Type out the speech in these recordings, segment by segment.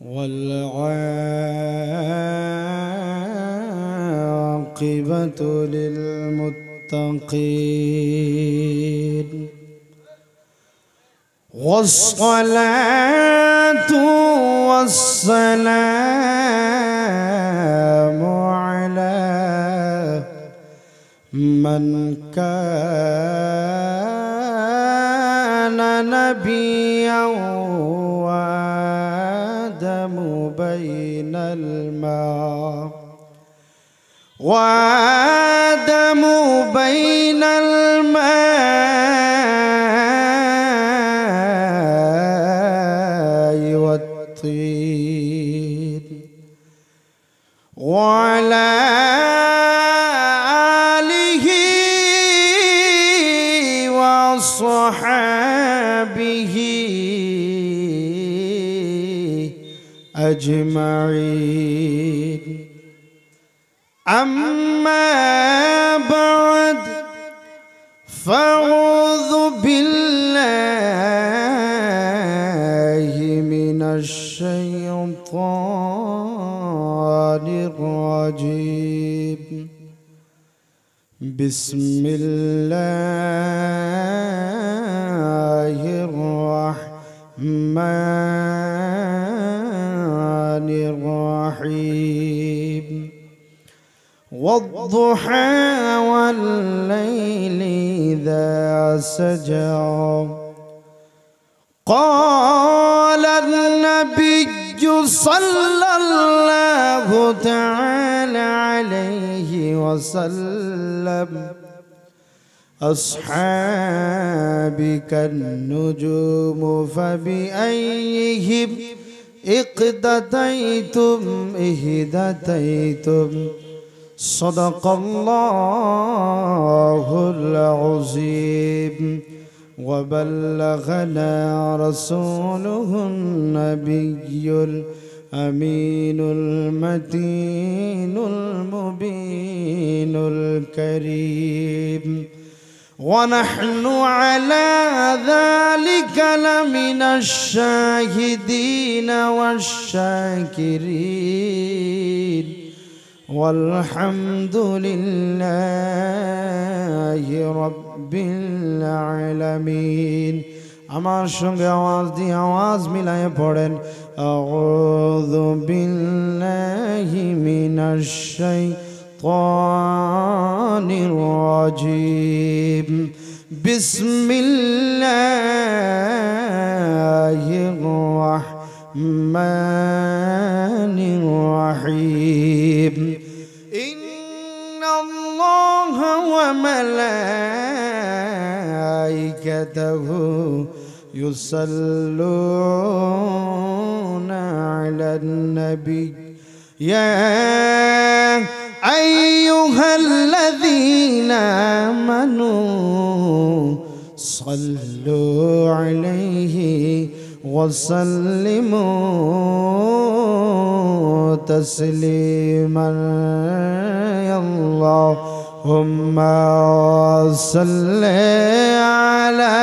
والعاقبة للمتقين والصلاة والسلام على من كان نبيا وآدم بين الماء والطين وعلى آله وصحابه أجمعين. أما بعد فأعوذ بالله من الشيطان الرجيم. بسم الله الرحمن الرحيم. والضحى والليل إذا سجى قال النبي صلى الله تعالى عليه وسلم أصحابي كالنجوم فبأيهم اقتديتم اهتديتم. صدق الله العظيم وبلغنا رسوله النبي الأمين المتين المبين الكريم. ونحن على ذلك لمن الشاهدين والشاكرين والحمد لله رب العالمين. আমার সঙ্গে আওয়াজ দিয়ে আওয়াজ মিলায়ে পড়েন আউযু বিল্লাহি মিনাশ শাইতানির রাজীম। বিসমিল্লাহির রাহমানির রাহিম। ইন্না আল্লাহা ওয়া মালাইকাতাহু يصلون على النبي يا أيها الذين آمنوا صلوا عليه وسلموا تسليما. يا اللهم صل على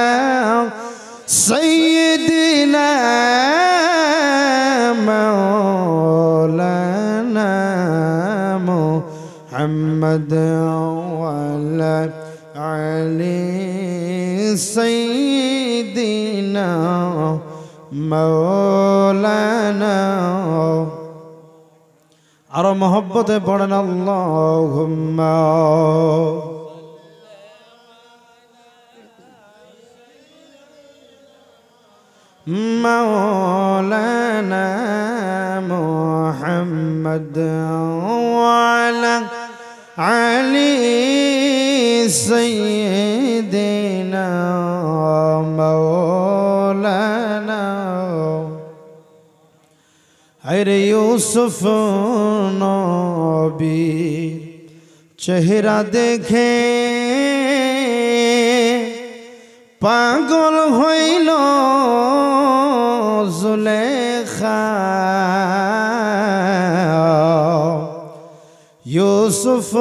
سيدنا مولانا محمد وعلى آل سيدنا مولانا আর মহব্বতে পড়েন আল্লাহুম্মা مولانا محمد وعلى آل سيدنا مولانا. আরে ইউসুফ নবী চেহারা দেখে পাগল হইল जुलेखा यूसुफ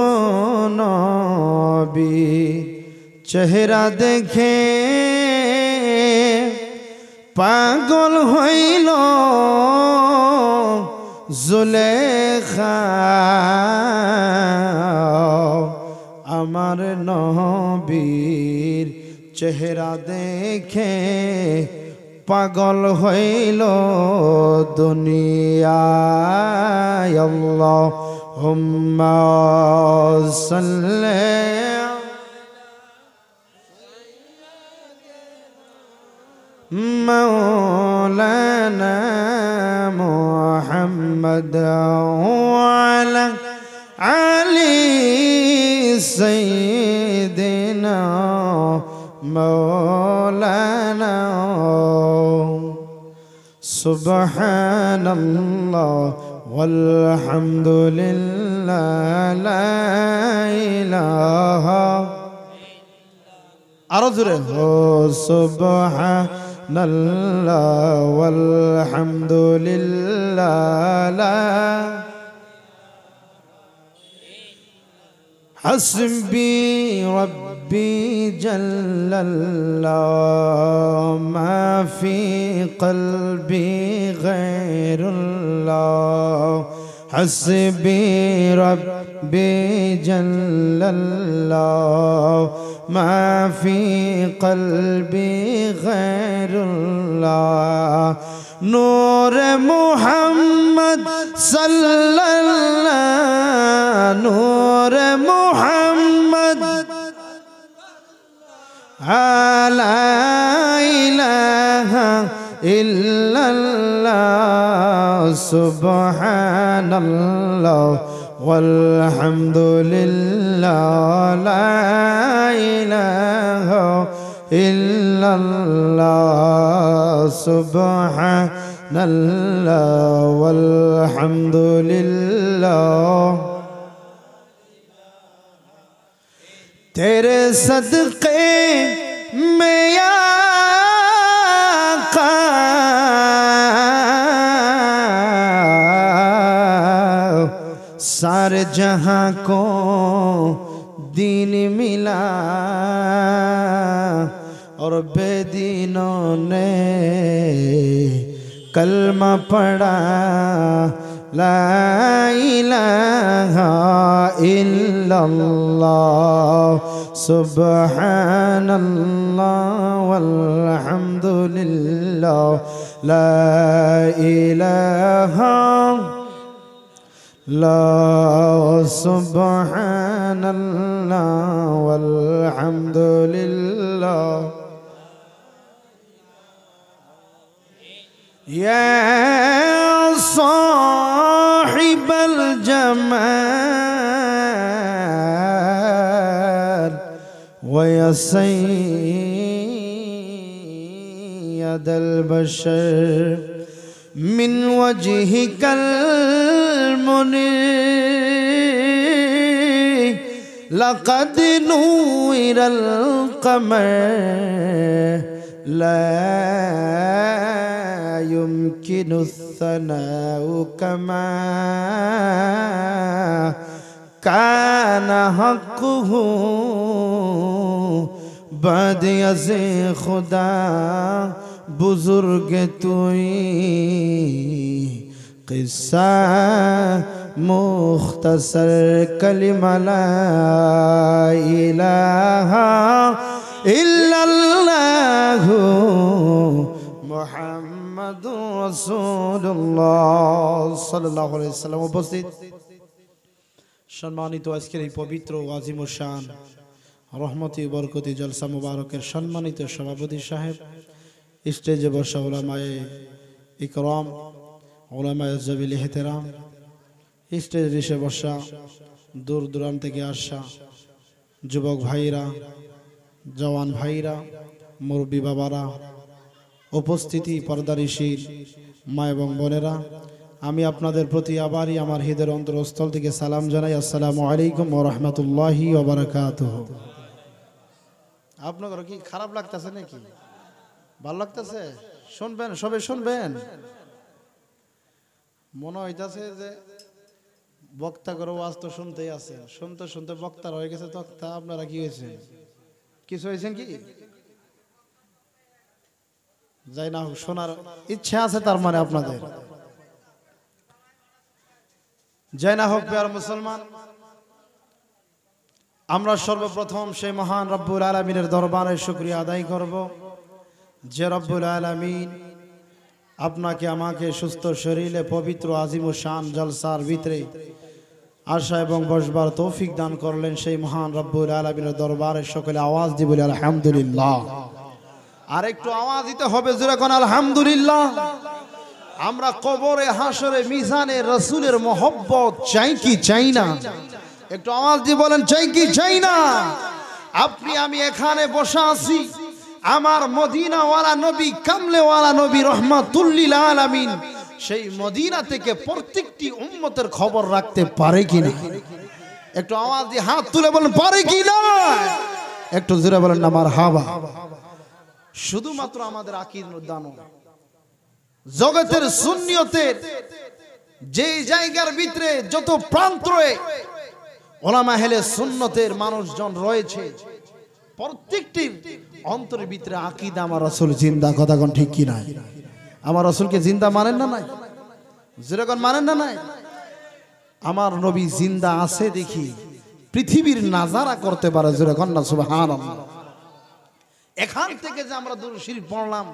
नबी चेहरा देखे पागल हইল जुलेखा আমার নবীর চেহারা দেখে পাগল হইল দুনিয়ায় আল্লাহুম্মা সাল্লি مولانا محمد وعلى علي سيدنا مولانا سبحان الله والحمد لله لا إله أرجو سبحان الله والحمد لله لا حسبي ربي جل الله ما في قلبي غير الله حسبي ربي جل الله ما في قلبي غير الله نور محمد صلى الله نور محمد لا إله إلا الله سبحان الله والحمد لله لا إله إلا الله سبحان الله والحمد لله तेरे सदक़े में या आका सारे जहां को दीन मिला और बेदीनों ने कलमा पढ़ा ला इलाहा इल्लल्लाह सुब्हानल्लाह वल्हम्दुलिल्लाह ला इलाहा ला सुब्हानल्लाह वल्हम्दुलिल्लाह या साहिबल जमाल व या सय्यदल बशर मिन वजहिकल मुनीर लक़द नूरल क़मर ला युमकिनु सनाउ कमा काना हक़्क़ुहु बाद अज़े खुदा बुजुर्ग तुई क़िस्सा मुख्तसर कलिमा ला इलाहा इल्लल्लाहु मुहम्मदुर রাসূলুল্লাহ সাল্লাল্লাহু আলাইহি ওয়াসাল্লাম। উপস্থিত সম্মানিত আজকের এই পবিত্র আজিমুশ শান রহমতি বরকতি জলসা মুবারকের সম্মানিত সভাপতি সাহেব, স্টেজে বসা উলামায়ে ইকরাম, উলামায়ে জাবিল ইহতিরাম, স্টেজে এসে বসা দূর দূরান্ত থেকে আসা যুবক ভাইরা, জওয়ান ভাইরা, মুরব্বী বাবারা, উপস্থিতি পর্দারিশীল মা এবং বোনেরা, আমি আপনাদের প্রতি আবারই আমার হৃদয়ের অন্তরস্থল থেকে সালাম জানাই। আসসালামু আলাইকুম ওয়া রাহমাতুল্লাহি ওয়া বারাকাতুহু। আপনাদের কি খারাপ লাগতেছে নাকি? ভালো লাগতেছে? শুনবেন, সবে শুনবেন। মনে হইতাছে যে বক্তা করে ওয়াজ তো শুনতেই আছে, শুনতে শুনতে বক্তার হয়ে গেছে তক্তা। আপনারা কি হয়েছে? কিছু হয়েছেন কি? যাই না হোক, শোনার ইচ্ছা আছে তার মানে আপনাদের। জয় না হোক প্রিয় মুসলমান। আমরা সর্বপ্রথম সেই মহান রব্বুল আলামিনের দরবারে শুকরিয়া আদায় করব, যে রব্বুল আলামিন আপনাকে আমাকে সুস্থ শরীরে পবিত্র আজিমুশ শান জলসার ভিতরে আসা এবং বসবার তৌফিক দান করলেন। সেই মহান রব্বুল আলামিনের দরবারে সকলে আওয়াজ দিয়ে বলি আলহামদুলিল্লাহ। আর একটু আওয়াজ দিতে হবে জোরে কোন আলহামদুলিল্লাহ। আমরা কবরে, হাসরে, মিজানে রাসূলের মহব্বত চাই কি চাই না? একটু আওয়াজ দিয়ে বলেন চাই কি চাই না? আপনি আমি এখানে বসে আছি, আমার মদিনাওয়ালা নবী, কামলেওয়ালা নবী রহমাতুল লিল আলামিন সেই মদিনা থেকে প্রত্যেকটি উম্মতের খবর রাখতে পারে কিনা? একটু আওয়াজ দিয়ে হাত তুলে বলেন পারে কিনা? একটু জোরে বলেন না মারহাবা। শুধুমাত্র আমাদের আকীদার দানো জগতের সুন্নিয়তের যে জায়গার ভিতরে যত প্রান্তরে ওলামা আহলে সুন্নতের মানুষজন রয়েছে, প্রত্যেকটির অন্তরের ভিতরে আকীদা আমার রাসূল জিন্দা। কথা কোন ঠিক কি নাই? আমার রাসূলকে জিন্দা মানেন না নাই? যেরকম মানেন না নাই? আমার নবী জিন্দা আছে দেখি পৃথিবীর নাজারা করতে পারে, যেরকম না সুবহানাল্লাহ। এখান থেকে যে আমরা দুরূদ শরীফ পড়লাম,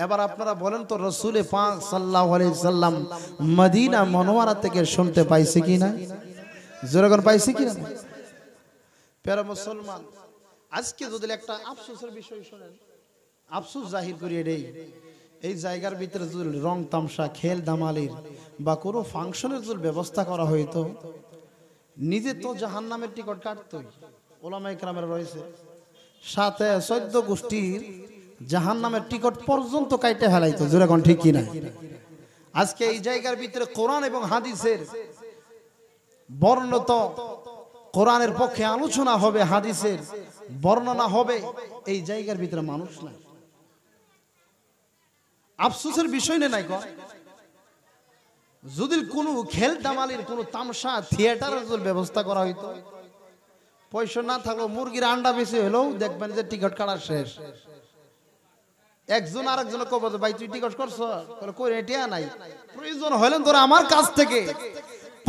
এবার আপনারা বলেন তো রাসূল পাক সাল্লাল্লাহু আলাইহি সাল্লাম মদিনা মনোয়ারা থেকে শুনতে পাইছে কি না? যেরকম পাইছে কি না? প্যারা মুসলমান, আজকে যদি একটা আফসোসের বিষয় শুনেন, আফসোস জাহির করি এটাই, এই জায়গার ভিতরে যদি রং তামসা, খেল দামালির বা কোনো ফাংশনের যদি ব্যবস্থা করা হইতো, নিজে তো জাহান্নামের টিকিট কাটতই। ওলামা ইকরামের রয়েছে সাথে 14 গোষ্ঠীর জাহান্নামের টিকিট পর্যন্ত কাইটে ফেলাইতো। যেরকম ঠিক কি না? আজকে এই জায়গার ভিতরে কোরআন এবং হাদিসের বর্ণিত, কোরআনের পক্ষে আলোচনা হবে, হাদিসের বর্ণনা হবে, এই জায়গার ভিতরে মানুষ নাই। আফসোসের বিষয় নাই কর। যদি কোনো খেল দামালির কোনো তামসা থিয়েটারের ব্যবস্থা করা হইতো, পয়সা না থাকলেও মুরগির আন্ডা বেশি হলেও দেখবেন যে টিকিট কাটা শেষ। একজন আরেকজন কব ভাই তুই টিকিট করছো, কই টিয়া নাই, প্রয়োজন হলেন তোরা আমার কাছ থেকে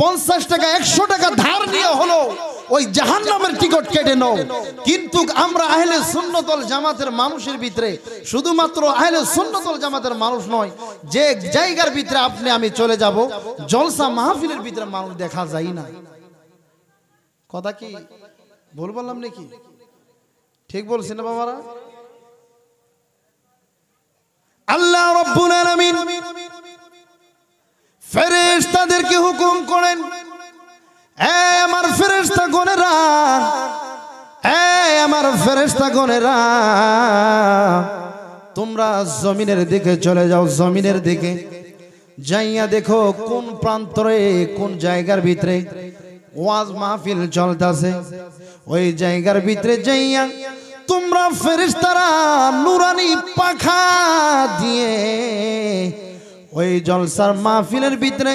50 টাকা 100 টাকা ধার নিয়ে হলো ওই জাহান্নামের টিকিট কেটে নাও। কিন্তু আমরা আহলে সুন্নাত ওয়াল জামাতের মানুষের ভিতরে, শুধুমাত্র আহলে সুন্নাত ওয়াল জামাতের মানুষ নয়, যে জায়গার ভিতরে আপনি আমি চলে যাব, জলসা মাহফিলের ভিতরে মানুষ দেখা যায় না। কথা কি ভুল বললাম নাকি? ঠিক বলছেন না বাবারা? আল্লাহ রাব্বুল আলামিন ফেরেশতাদেরকে হুকুম করেন, এ আমার ফেরেশতাগণেরা, এ আমার ফেরেশতাগণেরা, তোমরা জমিনের দিকে চলে যাও। জমিনের দিকে যাইয়া দেখো কোন প্রান্তরে, কোন জায়গার ভিতরে ওয়াজ মাহফিল চলতেছে। ওই জায়গার ভিতরে যাইয়া তোমরা ফেরেশতারা নুরানি পাখা দিয়ে ওই জলসার মাহফিলের ভিতরে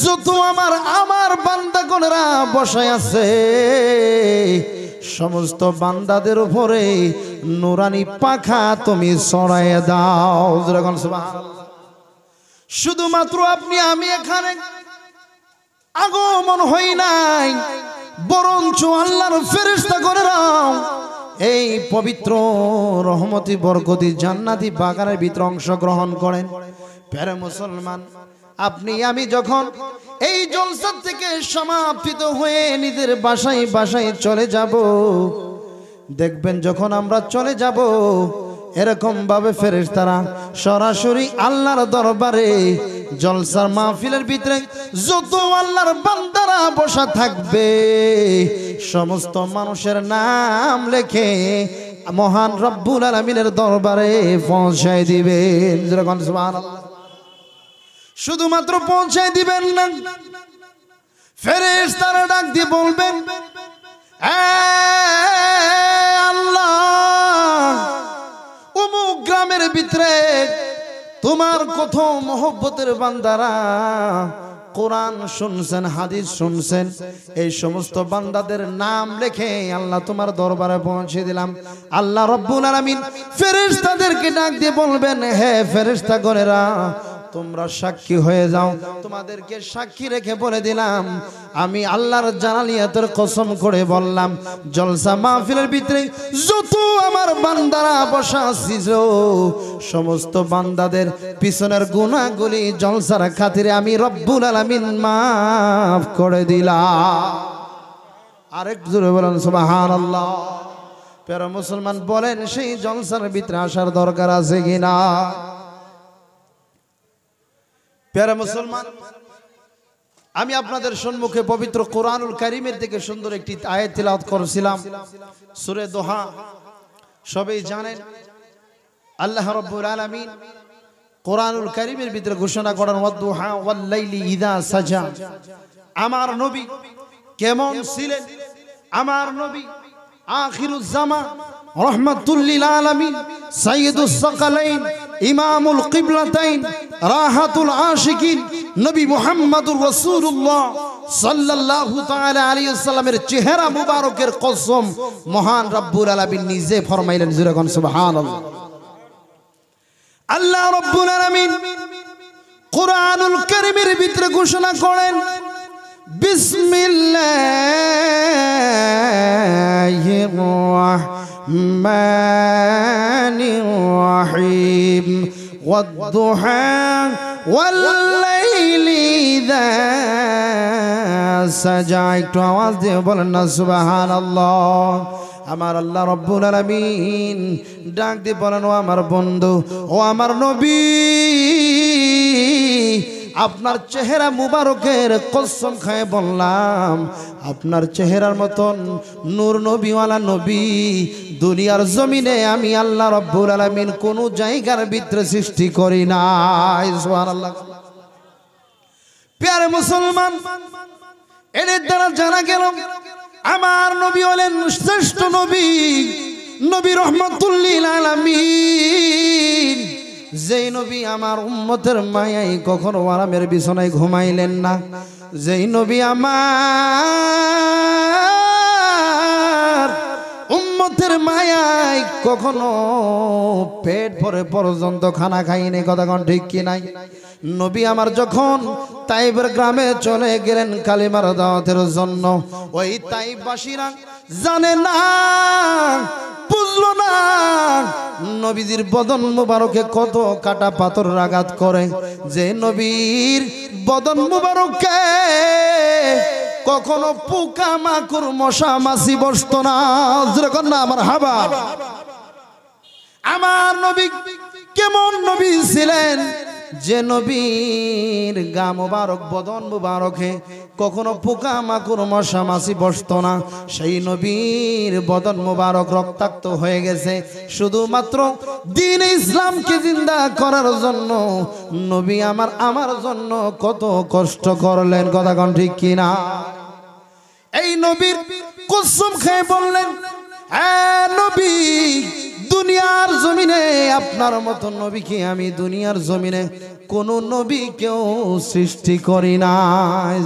যত আমার বান্দাগণেরা বসায় আছে, সমস্ত বান্দাদের উপরে নুরানি পাখা তুমি ছড়াইয়া দাও। সুবহানাল্লাহ। শুধুমাত্র আপনি আমি এখানে আগমন হই নাই, বরঞ্চ আল্লাহর ফেরেশতাগণেরা এই পবিত্র রহমতি বরকতি জান্নাতি বাগানের ভিতরে অংশগ্রহণ করেন। প্যারে মুসলমান, আপনি আমি যখন এই জলসা থেকে সমাপ্ত হয়ে নিজের বাসায় বাসায় চলে যাব, দেখবেন যখন আমরা চলে যাব, এরকম ভাবে ফেরেশতারা সরাসরি আল্লাহর দরবারে জলসার মাহফিলের ভিতরে যত আল্লাহর বান্দারা বসা থাকবে, সমস্ত মানুষের নাম লেখে মহান রব্বুল আলামিনের দরবারে পৌঁছায় দিবেন। যেরকম সুবহানাল্লাহ। শুধুমাত্র পৌঁছায় দিবেন না, ফেরেশতারা ডাক দিয়ে বলবেন, আল্লাহ অমুক গ্রামের ভিতরে তোমার কত মহব্বতের বান্দারা কোরআন শুনছেন, হাদিস শুনছেন, এই সমস্ত বান্দাদের নাম লিখে আল্লাহ তোমার দরবারে পৌঁছে দিলাম। আল্লাহ রব্বুল আলামিন ফেরেশতাদেরকে ডাক দিয়ে বলবেন, হে ফেরেশতাগণেরা, তোমরা সাক্ষী হয়ে যাও। তোমাদেরকে সাক্ষী রেখে বলে দিলাম, আমি আল্লাহর জালালিয়াতের কসম করে বললাম, জলসা মাহফিলের ভিতরে যত আমার বান্দারা বসা ছিল, সমস্ত বান্দাদের পিছনের গুনাহগুলি জলসার খাতিরে আমি রব্বুল আলামিন মাফ করে দিলাম। আরেক জোরে বলেন সুবহানাল্লাহ। প্রিয় মুসলমান, বলেন সেই জলসার ভিতরে আসার দরকার আছে কিনা? প্রিয় মুসলমান, আমি আপনাদের সম্মুখে পবিত্র কোরআনুল কারীমের থেকে সুন্দর একটি আয়াত তিলাওয়াত করেছিলাম, সূরা দোহা। সবাই জানেন আল্লাহ রাব্বুল আলামিন কোরআনুল কারীমের ভিতরে ঘোষণা করেন, ওয়াদ-দুহা ওয়াল-লাইলি ইযা সাজা। আমার নবী কেমন ছিলেন? আমার নবী আখিরুজ জামান, রাহমাতুল লিল আলামিন, সাইয়্যিদুস সাকালাইন, ইমামুল কিবলাতাইন, রাহাতুল আশিকিন, নবী মুহাম্মদুর রাসূলুল্লাহ সাল্লাল্লাহু তাআলা আলাইহি ওয়াসাল্লামের চেহারা মুবারকের কসম মহান রব্বুল আলামিন নিজে ফরমাইলেন। জোরে কোন সুবহানাল্লাহ। আল্লাহ রব্বুল আলামিন কোরআনুল কারীমের ভিতরে ঘোষণা করেন, বিসমিল্লাহির রাহমানির রাহিম, ওয়াদ-দুহা ওয়াল-লাইলি ইযা সাজা। একটু আওয়াজ দিয়ে বলেন না সুবহানাল্লাহ। আমার আল্লাহ রব্বুল আলামিন ডাক দিয়ে বলেন, ও আমার বন্ধু, ও আমার নবী, আপনার চেহারা মুবারকের কসম খায় বললাম, আপনার চেহারার মতন নূর নবীওয়ালা নবী দুনিয়ার জমিনে আমি আল্লাহ রব্বুল আলামিন কোন জায়গার ভিতরে সৃষ্টি করি নাই। সুবহানাল্লাহ। প্রিয় মুসলমান, এর দ্বারা জানা গেল আমার নবী হলেন শ্রেষ্ঠ নবী, নবী রহমাতুল লিল আলামিন। যেই নবী আমার উম্মতের মায়ায় কখনো আরামের বিছানায় ঘুমাইলেন না, যেই নবী আমার উম্মতের মায়ায় কখনো পেট ভরে পর্যন্ত খানা খাইনি। কথা কোন ঠিক কি নাই? নবী আমার যখন তাইবের গ্রামে চলে গেলেন কালিমার দাওয়াতের জন্য, ওই তাইববাসীরা জানে না, বুঝলো না নবীজির বদন মুবারকে কত কাটা পাথর আঘাত করে। যে নবীর বদন মুবারকে কখনো পোকা মাকড় মশা মাছি বসতো না। যেরকম না আমার হাবা। আমার নবী কেমন নবী ছিলেন? যে নবীর গা মুবারক বদন মুবারকে কখনো পোকা মাকড় মশা মাছি বসতো না, সেই নবীর বদন মুবারক রক্তাক্ত হয়ে গেছে শুধুমাত্র দ্বীন ইসলামকে জিন্দা করার জন্য। নবী আমার জন্য কত কষ্ট করলেন। কথা কোন ঠিক কিনা? এই নবীর কসম খেয়ে বললেন, হ্যাঁ নবী, দুনিয়ার জমিনে আপনার মতো নবীকে আমি দুনিয়ার জমিনে কোন নবী কেউ সৃষ্টি করি নাই।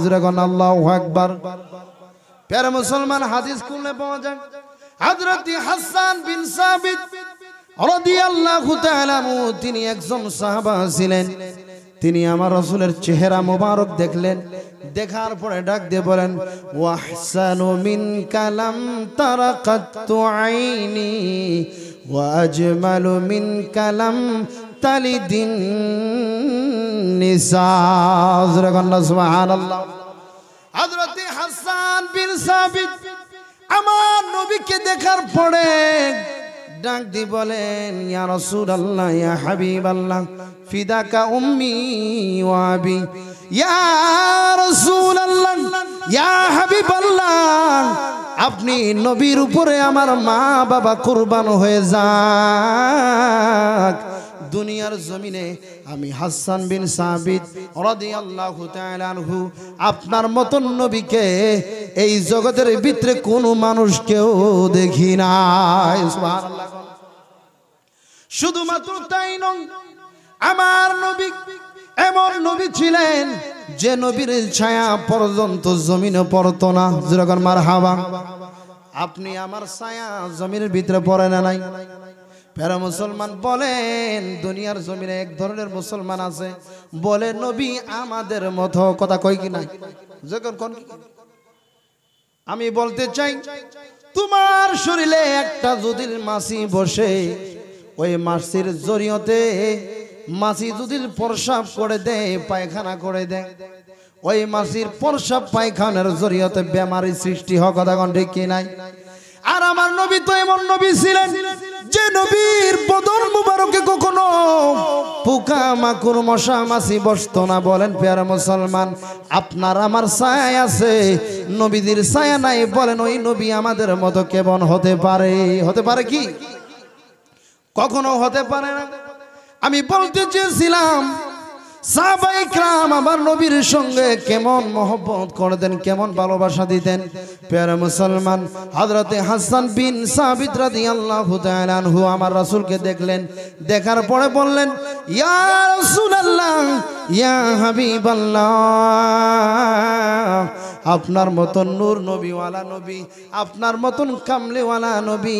আল্লাহু আকবার। প্রিয় মুসলমান, হাদিস খুললে পাওয়া যায় হযরত হাসান বিন সাবিত রাদিয়াল্লাহু তাআলা আনহু, তিনি একজন সাহাবা ছিলেন। তিনি আমার রাসূলের চেহারা মোবারক দেখলেন, দেখার পরে ডাক দিয়ে বলেন, ওয়াহসানু মিন কালাম তারাকাতু আইনি ওয়া আজমালু মিন কালাম তালিদিন নিসা। সুবহানাল্লাহ। হযরত হাসান বিন সাবিত আমার নবীকে দেখার পরে ডাক দিয়ে বলেন, ইয়া রাসূলুল্লাহ, ইয়া হাবিবাল্লাহ, ফিদাকা উম্মি ওয়া আবি। ইয়া রাসূলুল্লাহ, ইয়া হাবিবাল্লাহ, আপনি নবীর উপরে আমার মা বাবা কুরবান হয়ে যাক। দুনিয়ার জমিনে আমি হাসান বিন সাবিত রাদিয়াল্লাহু তাআলা আনহু আপনার মতন নবীকে এই জগতের ভিতরে কোনো মানুষ কেউ দেখি নাই। সুবহানাল্লাহ। শুধুমাত্র তাই নয়, আমার নবী এমন নবী ছিলেন যে নবীর ছায়া পর্যন্ত জমিনে পড়তো না। যেরকম মারহাবা। আপনি আমার ছায়া জমিনের ভিতরে পড়ে না নাই? প্যারা মুসলমান বলেন, দুনিয়ার জমিনে এক ধরনের মুসলমান আছে বলে নবী আমাদের মতো, কথা কই কি নাই? যখন কোন আমি বলতে চাই, তোমার শরীরে একটা যদি মাছি বসে, ওই মাছির জরিয়তে মাছি যদি প্রস্রাব করে দেয়, পায়খানা করে দেয়, ওই মাছির প্রস্রাব পায়খানার জরিয়তে বেমারি সৃষ্টি হয়, কথা কোন ঠিক কি নাই? আর আমার নবী তো এমন নবী ছিলেন যে নবীর বদন মুবারকে কখনো পোকা মাকড় মশা মাছি বসতো না। বলেন প্যারা মুসলমান, আপনার আমার ছায়া আছে, নবীদের ছায়া নাই, বলেন ওই নবী আমাদের মতো কেমন হতে পারে? হতে পারে কি? কখনো হতে পারে না। আমি বলতে চেয়েছিলাম সাহাবায়ে কেরাম আমার নবীর সঙ্গে কেমন মহব্বত করতেন, কেমন ভালোবাসা দিতেন। প্যারা মুসলমান, হযরতে হাসান বিন সাবিত রাদিয়াল্লাহু তাআলা আনহু আমার রাসূলকে দেখলেন, দেখার পরে বললেন, ইয়া রাসূলুল্লাহ, ইয়া হাবিবাল্লাহ, আপনার মতন নূর নবীওয়ালা নবী, আপনার মতন কামলেওয়ালা নবী,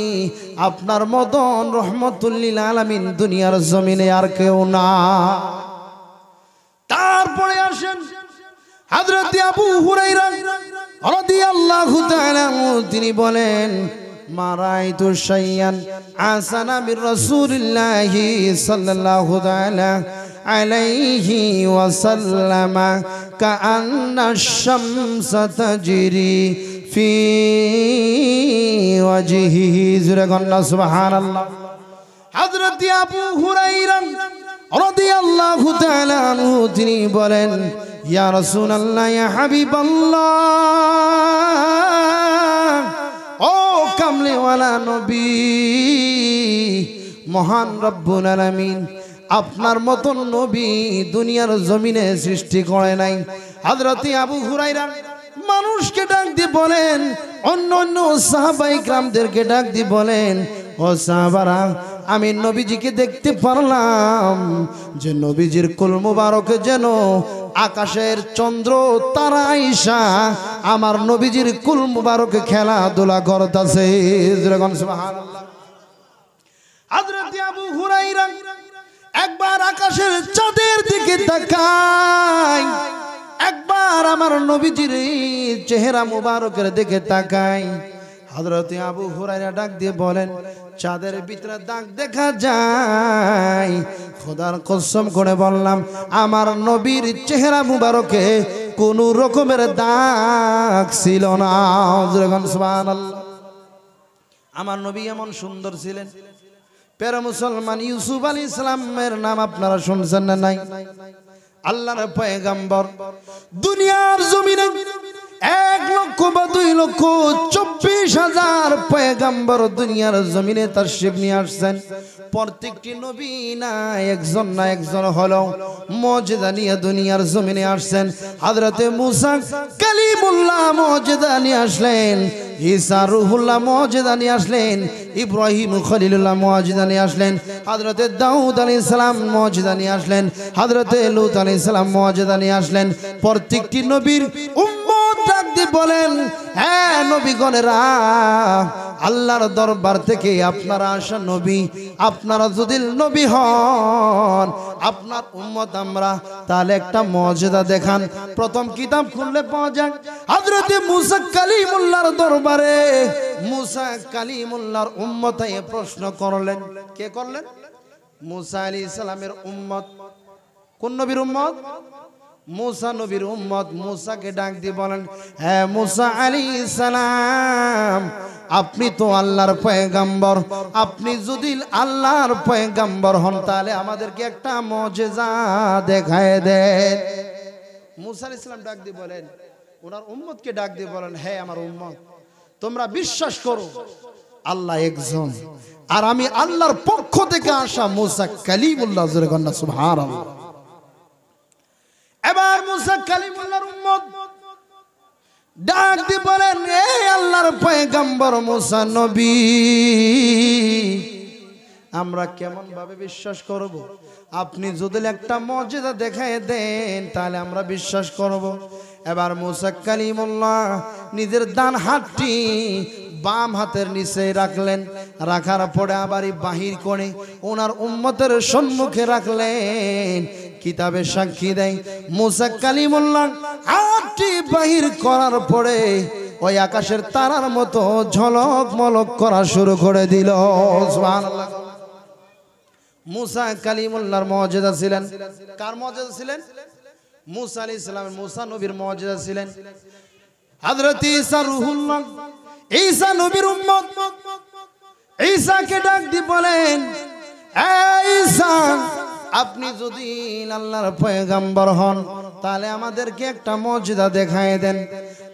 আপনার মতন রহমতুল লিল আলামিন দুনিয়ার জমিনে আর কেউ না। তারপরে আসেন হযরত আবু হুরায়রা রাদিয়াল্লাহু তাআলা, তিনি বলেন, মা রাআইতু শাইয়ান আসানা মির রাসূলিল্লাহি সাল্লাল্লাহু তাআলা আলাইহি ওয়াসাল্লাম কাআন্না আশ-শামসা তাজরি ফি ওয়াজহিহি। জোরে বলুন সুবহানাল্লাহ। হযরত আবু হুরায়রা রাদিয়াল্লাহু তাআলা আনহু তিনি বলেন, ইয়া রাসূলুল্লাহ, ইয়া হাবিবাল্লাহ, ও কামলেওয়ালা নবী, মহান রব্বুল আলামিন আপনার মতন নবী দুনিয়ার জমিনে সৃষ্টি করে নাই। হযরত আবু হুরায়রা মানুষকে ডাক দিয়ে বলেন, অন্য অন্য সাহাবায়ে কেরামদেরকে ডাক দিয়ে বলেন, ও সাহাবারা, আমি নবীজিকে দেখতে পারলাম যে নবীজির কুল মুবারকে যেন আকাশের চন্দ্র তারা আইসা আমার নবীজির কুল মুবারকে খেলাধুলা করতেছে। সুবহানাল্লাহ। হযরত আবু হুরায়রা একবার আকাশের চাঁদের দিকে তাকায়, একবার আমার নবীজির চেহারা মুবারকের দিকে তাকায়। হযরত আবু হুরায়রা ডাক দিয়ে বলেন, চাঁদের ভিতরে দাগ দেখা যায়, খোদার কসম করে বললাম আমার নবীর চেহারা মুবারকে কোন রকমের দাগ ছিল না। সুবহানাল্লাহ। আমার নবী এমন সুন্দর ছিলেন। প্যারা মুসলমান, ইউসুফ আলাইহিস সালামের নাম আপনারা শুনছেন না? নাই? আল্লাহর পয়গম্বর দুনিয়ার জমিনে 1,02,24,000 পয়গম্বর দুনিয়ার জমিনে তাশরীফ নিয়ে আসছেন। প্রত্যেকটি নবী না একজন না একজন হলো মুজিজা নিয়ে দুনিয়ার জমিনে আসছেন। হযরতে মূসা কালিমুল্লাহ মুজিজা নিয়ে আসলেন, ঈসা রূহুল্লাহ মুজিজা নিয়ে আসলেন, ইব্রাহিম খলিলুল্লাহ মুজিজা নিয়ে আসলেন, হযরতে দাউদ আলাইহিস সালাম মুজিজা নিয়ে আসলেন, হযরতে লূত আলাইহিস সালাম মুজিজা নিয়ে আসলেন। প্রত্যেকটি নবীর উম্মত ডাক দিয়ে বলেন, হ্যাঁ নবীগণেরা, আল্লাহর দরবার থেকে আপনারা আসা নবী, আপনারা যদি নবী হন, আপনার উম্মত আমরা, তাহলে একটা মুজিজা দেখান। প্রথম কিতাব খুললে পাওয়া যায় হযরতে মূসা কালিমুল্লাহর দরবারে মূসা কালিমুল্লাহর উম্মত এ প্রশ্ন করলেন। কে করলেন? মূসা আলাইহিস সালামের উম্মত। কোন নবীর উম্মত? মূসা নবীর উম্মত। মূসাকে ডাক দিয়ে বলেন, হ্যাঁ মূসা আলাইহিস সালাম, আপনি তো আল্লাহর পয়গম্বর, আপনি যদি আল্লাহর পয়গম্বর হন তাহলে আমাদেরকে একটা মুজিজা দেখায় দেন। মূসা আলাইহিস সালাম ডাক দিয়ে বলেন, ওনার উম্মতকে ডাক দিয়ে বলেন, হ্যাঁ আমার উম্মত, তোমরা বিশ্বাস করো আল্লাহ একজন, আর আমি আল্লাহর পক্ষ থেকে আসা মূসা কালিমুল্লাহ। জোরে বলেন সুবহানাল্লাহ। এবার মূসা কালিমুল্লাহর উম্মত ডাক দিয়ে বলেন, এই আল্লাহর পয়গম্বর মূসা নবী, আমরা কেমন ভাবে বিশ্বাস করব? আপনি যদি একটা মুজিজা দেখায় দেন তাহলে আমরা বিশ্বাস করব। এবার মূসা কালিমুল্লাহ নিজের ডান হাতটি বাম হাতের নিচে রাখলেন, রাখার পরে আবার বাহির করে ওনার উম্মতের সম্মুখে রাখলেন। কিতাবে সাক্ষী দেয় মুসা কালিমুল্লাহ হাতটি বাহির করার পরে ওই আকাশের তারার মতো ঝলক মলক করা শুরু করে দিল। সুবহানাল্লাহ। মুসা কালিমুল্লাহর মুজিজা ছিলেন। কার মুজিজা ছিলেন? মুসা আলাইহিস সালামের, মুসা নবীর মুজিজা ছিলেন। হযরত ঈসা রূহুল্লাহ, ঈসা নবীর উম্মত, ঈসাকে ডাক দিয়ে বলেন, এই ঈসা, আপনি যদি আল্লাহর পয়গম্বর হন তাহলে আমাদেরকে একটা মুজিজা দেখায় দেন।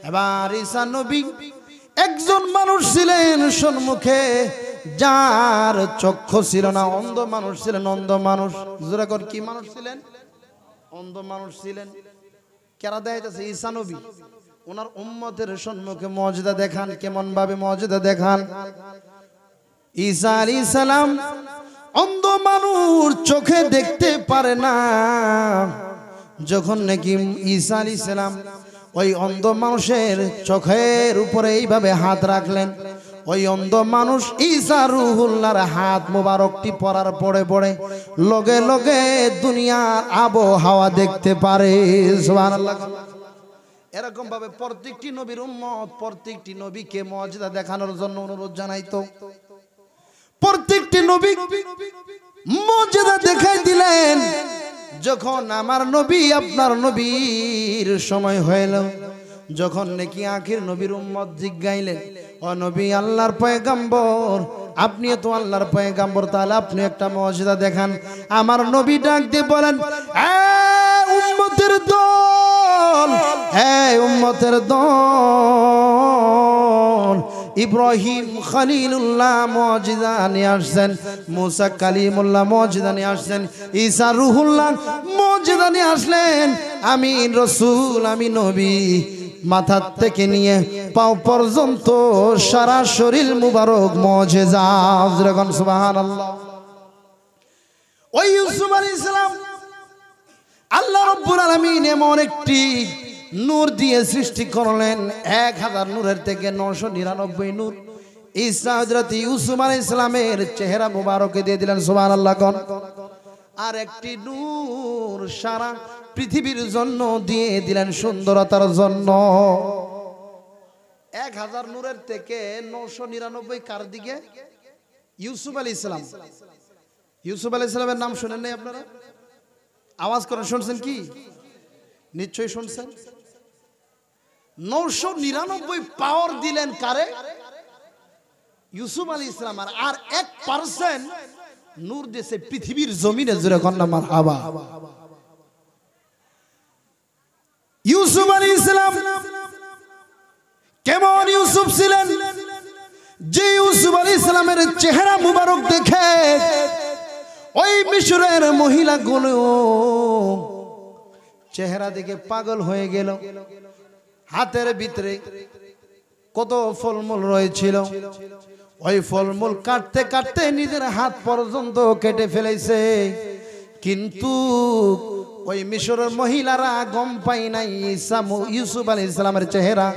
এবার ঈসা নবী একজন মানুষ ছিলেন সম্মুখে, যার চক্ষু ছিল না, অন্ধ মানুষ ছিলেন। অন্ধ মানুষ, জোরে কর, কি মানুষ ছিলেন? অন্ধ মানুষ ছিলেন। কেরা দেখাইতেছে? ঈসা নবী ওনার উম্মতের সম্মুখে মুজিজা দেখান। কেমন ভাবে মুজিজা দেখান? ঈসা আলাইহিস সালাম অন্ধ মানুষ, চোখে দেখতে পারে না। যখন নাকি ঈসা আলাইহিস সালাম ওই অন্ধ মানুষের চোখের উপরে এইভাবে হাত রাখলেন, ওই অন্ধ মানুষ ঈসা রূহুল্লাহর হাত মোবারকটি পড়ার পড়ে পড়ে লগে লগে দুনিয়ার আবহাওয়া দেখতে পারে। সুবহানাল্লাহ। এরকম ভাবে প্রত্যেকটি নবীর উম্মত প্রত্যেকটি নবীকে মুজিজা দেখানোর জন্য অনুরোধ জানাইতো। প্রত্যেকটি নবী মুজিজা দেখাই দিলেন। যখন আমার নবী আপনার নবীর সময় হইল, যখন নাকি আখির নবীর উম্মত জিজ্ঞাইলেন, ও নবী, আল্লাহর পয়গম্বর, আপনি তো আল্লাহর পয়গম্বর, তাহলে আপনি একটা মুজিজা দেখান। আমার নবী ডাক দিয়ে বলেন, উম্মতের দল, উম্মতের দল, ইব্রাহিম খলিলুল্লাহ মুজিজা নিয়ে আসছেন, মুসা কালিমুল্লাহ মুজিজা নিয়ে আসছেন, ঈসা রূহুল্লাহ মুজিজা নিয়ে আসলেন। আমি রাসূল, আমি নবী, মাথা থেকে নিয়ে পাও পর্যন্ত সারা শরীর মুবারক মুজিজা। সুবহানাল্লাহ। ওই ইউসুফ আলাইহিস সালাম আল্লাহ রাব্বুল আলামিন এমন একটি নূর দিয়ে সৃষ্টি করলেন, 1000 নূরের থেকে 999 নূর ঈসা হযরত ইউসুফ আলাইহিস সালামের চেহারা মুবারকে দিয়ে দিলেন। সুবহানাল্লাহ। আর একটি নূর সারা পৃথিবীর জন্য দিয়ে দিলেন, সুন্দরতার জন্য। 1000 নূরের থেকে 999 কার দিকে? ইউসুফ আলাইহিস সালাম। ইউসুফ আলাইহিস সালামের নাম শুনেন নাই আপনারা? আওয়াজ করে শুনছেন কি? নিশ্চয়ই শুনছেন। 999 পাওয়ার দিলেন কারে? ইউসুফ আলাইহিস সালাম। আর 1% নূর দেশে পৃথিবীর জমিনে, জোরে কন্যা মারহাবা। ইউসুফ আলাইহিস সালাম কেমন ইউসুফ ছিলেন, যে ইউসুফ আলাইহিস সালামের চেহারা মুবারক দেখে ওই মিশরের মহিলাগুলো চেহারা দেখে পাগল হয়ে গেল। হাতের ভিতরে কত ফলমূল রয়েছিল, ওই ফলমূল কাটতে কাটতে নিজের হাত পর্যন্ত কেটে ফেলেছে। কিন্তু ওই মিশরের মহিলারা গম পাই নাই ইউসুফ আলাইহিস সালামের চেহারা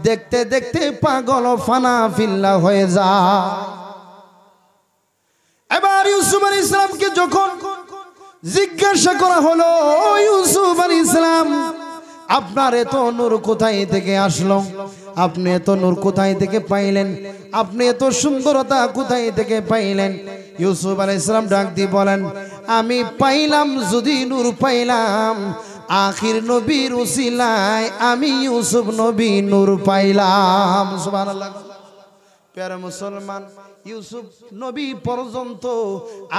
দেখতে দেখতে পাগল ফানা ফিল্লা হয়ে যায়। এবার ইউসুফ আলাইহিস সালামকে যখন জিজ্ঞাসা করা হলো, ইউসুফ আলাইহিস সালাম, আপনার এত নূর কোথায় থেকে আসলো? আপনি এত নূর কোথায় থেকে পাইলেন? আপনি এত সুন্দরতা কোথায় থেকে পাইলেন? ইউসুফ আলাইহিস সালাম ডাক দিয়ে বলেন, আমি পাইলাম, যদি নূর পাইলাম আখির নবীর উসিলায়, আমি ইউসুফ নবী নূর পাইলাম। সুবহানাল্লাহ। প্যারা মুসলমান, ইউসুফ নবী পর্যন্ত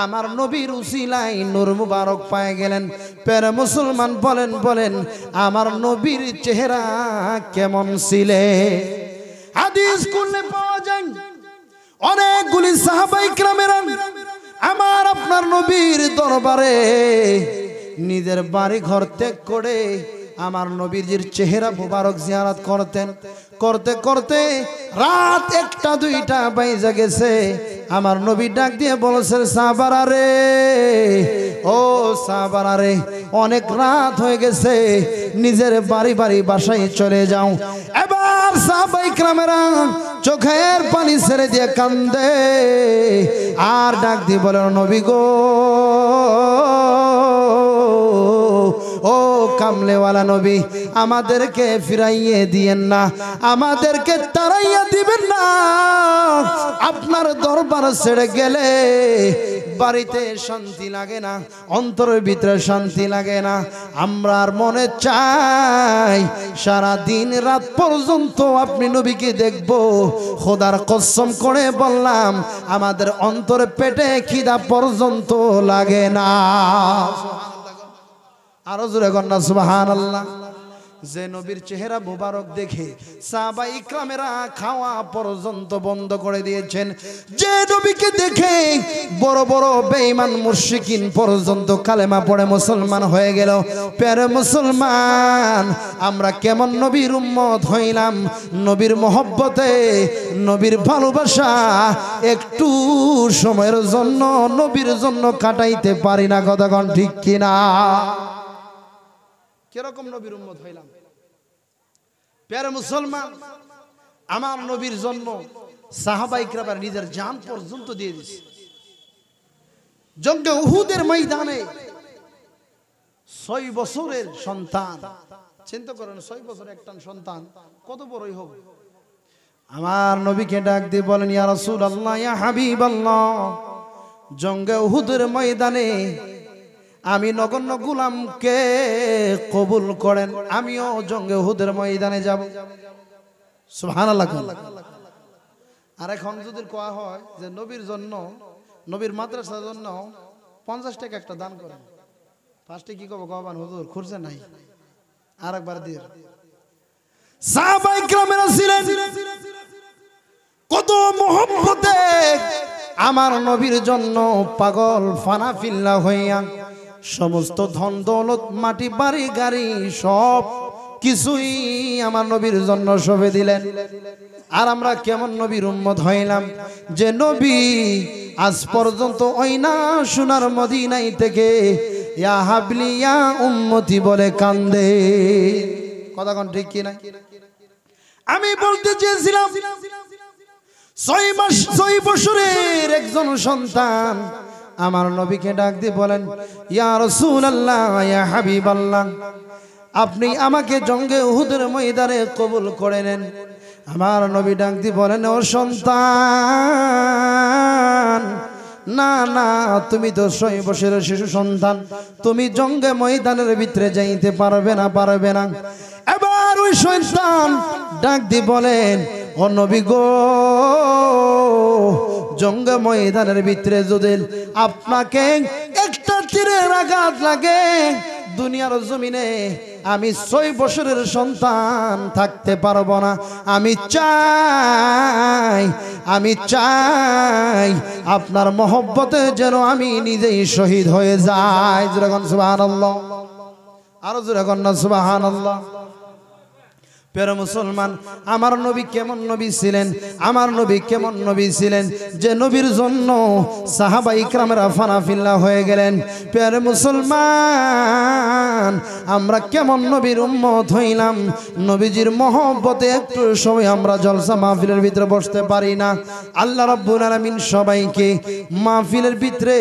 আমার নবীর উসিলায় নূর মুবারক পায় গেলেন। প্যারা মুসলমান, বলেন বলেন আমার নবীর চেহারা কেমন ছিলে? হাদিস করলে পাওয়া যায় অনেকগুলি সাহাবায়ে কিরামেরা আমার আপনার নবীর দরবারে নিজের বাড়ি ঘর ত্যাগ করে আমার নবীজির চেহারা মুবারক জিয়ারত করতেন। করতে করতে রাত 1টা 2টা বাইজা গেছে। আমার নবী ডাক দিয়ে বলেছেন, সাহাবারা রে, ও সাহাবারা রে, অনেক রাত হয়ে গেছে, নিজের বাড়ি বাড়ি বাসায় চলে যাও। এবার আর সাহাবায়ে কেরামেরা চোখের পানি ছেড়ে দিয়ে কান্দে আর ডাক দিয়ে বলেন নবী গো ও কামলেওয়ালা নবী আমাদেরকে ফিরাইয়ে দিয়েন না আমাদেরকে তাড়াইয়া দিবেন না আপনার দরবার ছেড়ে গেলে বাড়িতে শান্তি লাগে না অন্তরের ভিতরে শান্তি লাগে না আমরা আর মনে চাই সারা দিন রাত পর্যন্ত আপনি নবীকে দেখব খোদার কসম করে বললাম আমাদের অন্তরে পেটে খিদা পর্যন্ত লাগে না আরো জোরে কন্যা সুবহানাল্লাহ যে নবীর চেহারা মুবারক দেখে সাহাবায়ে ইকরামেরা খাওয়া পর্যন্ত বন্ধ করে দিয়েছেন যে নবীকে দেখে বড় বড় বেঈমান মুশরিকিন পর্যন্ত কালেমা পড়ে মুসলমান হয়ে গেল প্যারে মুসলমান আমরা কেমন নবীর উম্মত হইলাম নবীর মহব্বতে নবীর ভালোবাসা একটু সময়ের জন্য নবীর জন্য কাটাইতে পারি না কথাগণ ঠিক কিনা কিরকম নবীর উম্মত হইলাম প্যারে মুসলমান আমার নবীর জন্য সাহাবায়ে কেরাম নিজের জান পর্যন্ত দিয়ে দিয়েছে জঙ্গে উহুদের ময়দানে 6 বছরের সন্তান চিন্তা করেন 6 বছরের একটা সন্তান কত বড়ই হবে আমার নবীকে ডাক দিয়ে বলেন ইয়া রাসূলুল্লাহ ইয়া হাবিবাল্লাহ জঙ্গে উহুদের ময়দানে আমি নগণ্য গোলামকে কবুল করেন আমিও জঙ্গে উহুদের ময়দানে যাব সুবহানাল্লাহ আর এখন যদি কোয়া হয় যে নবীর জন্য নবীর মাদ্রাসার জন্য 50 টাকা একটা দান করেন ফার্স্টে কি কব কবান হুজুর খুরছে নাই আরেকবার দিয়ে সাহাবায়ে কেরামেরা ছিলেন কত মহব্বতে আমার নবীর জন্য পাগল ফানা ফিল্লা হইয়া সমস্ত ধন দৌলত মাটি বাড়ি গাড়ি সব কিছুই আমার নবীর জন্য সঁপে দিলেন আর আমরা কেমন নবীর উম্মত হইলাম যে নবী আজ পর্যন্ত ওই না সোনার মদিনাই থেকে ইয়া হাবলি ইয়া উম্মতি বলে কান্দে কথা কোন ঠিক কি না আমি বলতে চেয়েছিলাম 6 বছরের একজন সন্তান আমার নবীকে ডাক দিয়ে বলেন ইয়া রাসূলুল্লাহ ইয়া হাবিবাল্লাহ আপনি আমাকে জঙ্গে উহুদের ময়দানে কবুল করে নেন আমার নবী ডাক দিয়ে বলেন ও সন্তান না না তুমি তো 6 বছরের শিশু সন্তান তুমি জঙ্গে ময়দানের ভিতরে যাইতে পারবে না এবার ওই সন্তান ডাক দিয়ে বলেন ও নবী গো জঙ্গে ময়দানের ভিতরে যদি আপনাকে একটা তীরের আঘাত লাগে দুনিয়ার জমিনে আমি 6 বছরের সন্তান থাকতে পারবো না আমি চাই আপনার মহব্বতে যেন আমি নিজেই শহীদ হয়ে যাই জোরে কোন সুবহানাল্লাহ আরো জোরে কোন সুবহানাল্লাহ প্রিয় মুসলমান আমার নবী কেমন নবী ছিলেন আমার নবী কেমন নবী ছিলেন যে নবীর জন্য সাহাবায়ে ইকরামেরা ফানা ফিল্লা হয়ে গেলেন প্রিয় মুসলমান আমরা কেমন নবীর উম্মত হইলাম নবীজির মহব্বতে একটু সময় আমরা জলসা মাহফিলের ভিতরে বসতে পারি না আল্লাহ রাব্বুল আলামিন সবাইকে মাহফিলের ভিতরে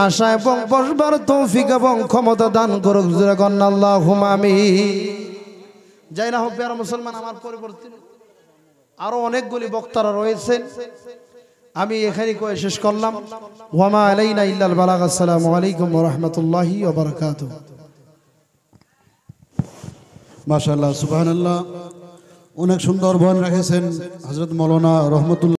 আসা এবং বসবার তৌফিক এবং ক্ষমতা দান করুক জোরে কোন আল্লাহুম্মা আমিন যাই না হোক প্রিয় মুসলমান আমার পরিবর্তন আরো অনেকগুলি বক্তারা রয়েছেন আমি এখানে কয়ে শেষ করলাম ওয়ামা আলাইনা ইল্লাল বালাগ আসসালামু আলাইকুম ওয়া রাহমাতুল্লাহি ওয়া বারাকাতুহু মাশাআল্লাহ সুবহানাল্লাহ অনেক সুন্দর বয়ান রেখেছেন হযরত মাওলানা রহমতুল্লাহ